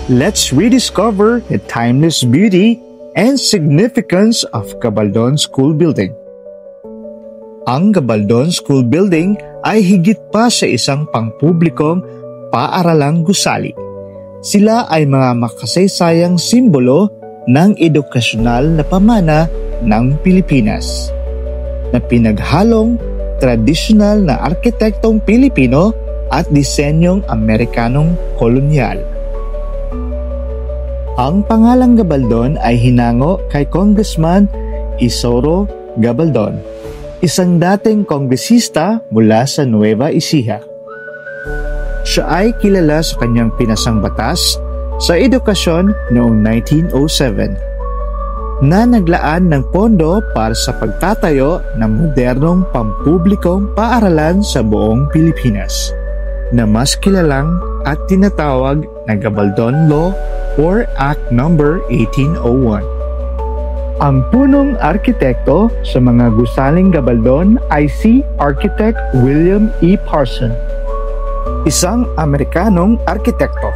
let's rediscover the timeless beauty and significance of Gabaldon School Building. Ang Gabaldon School Building ay higit pa sa isang pangpublikong paaralang gusali. Sila ay mga makasaysayang simbolo ng edukasyonal na pamana ng Pilipinas, na pinaghalong tradisyonal na arkitektong Pilipino at disenyong Amerikanong kolonyal. Ang pangalang Gabaldon ay hinango kay Congressman Isauro Gabaldon, isang dating kongresista mula sa Nueva Ecija. Siya ay kilala sa kanyang pinasang batas sa edukasyon noong 1907 na naglaan ng pondo para sa pagtatayo ng modernong pampublikong paaralan sa buong Pilipinas, na mas kilalang at tinatawag na Gabaldon Law or Act No. 1801. Ang punong arkitekto sa mga gusaling Gabaldon ay si Architect William E. Parson, isang Amerikanong arkitekto.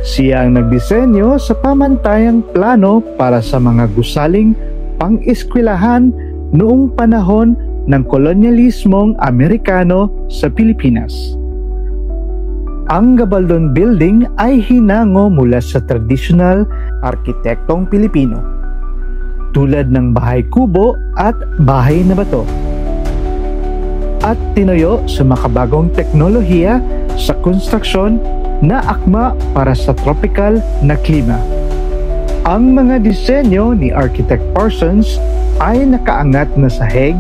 Siya ang nagdisenyo sa pamantayang plano para sa mga gusaling pang-eskwelahan noong panahon ng kolonyalismong Amerikano sa Pilipinas. Ang Gabaldon Building ay hinango mula sa tradisyonal arkitektong Pilipino, tulad ng bahay kubo at bahay na bato, at tinayo sa makabagong teknolohiya sa konstruksyon na akma para sa tropical na klima. Ang mga disenyo ni Architect Parsons ay nakaangat na sahig,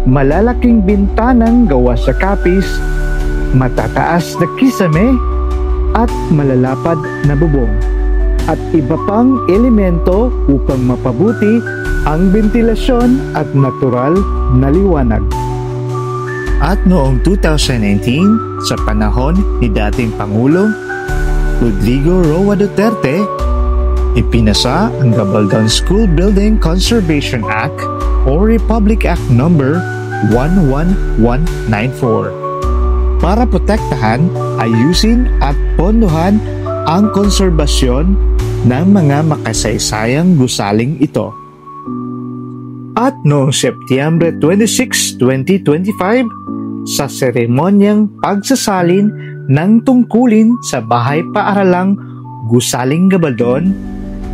malalaking bintanang gawa sa kapis, matataas na kisame at malalapad na bubong, at iba pang elemento upang mapabuti ang ventilasyon at natural na liwanag. At noong 2019, sa panahon ni dating Pangulo Rodrigo Roa Duterte, ipinasa ang Gabaldon School Building Conservation Act o Republic Act No. 11194 para protektahan, ayusin at pondohan ang konserbasyon ng mga makasaysayang gusaling ito. At noong Setyembre 26, 2025, sa seremonyang pagsasalin ng tungkulin sa Bahay Paaralang Gusaling Gabaldon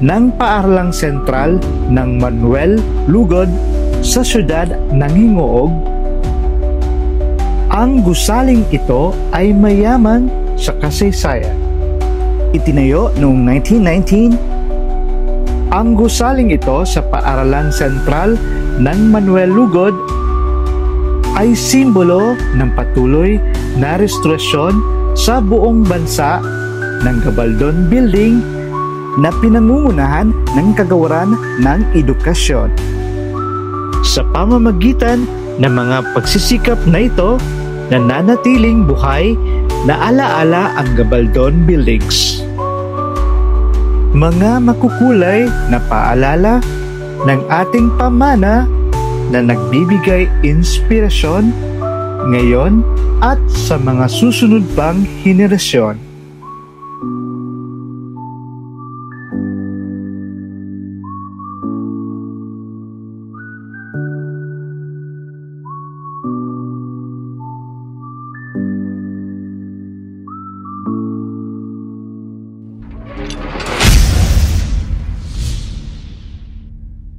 ng Paaralang Sentral ng Manuel Lugod sa siyudad ng Hingoog, ang gusaling ito ay mayaman sa kasaysayan. Itinayo noong 1919, ang gusaling ito sa Paaralang Sentral ng Manuel Lugod ay simbolo ng patuloy na restorasyon sa buong bansa ng Gabaldon Building na pinangungunahan ng Kagawaran ng Edukasyon. Sa pamamagitan ng mga pagsisikap na ito, nananatiling buhay na alaala ang Gabaldon Buildings. Mga makukulay na paalala ng ating pamana na nagbibigay inspirasyon ngayon at sa mga susunod pang henerasyon.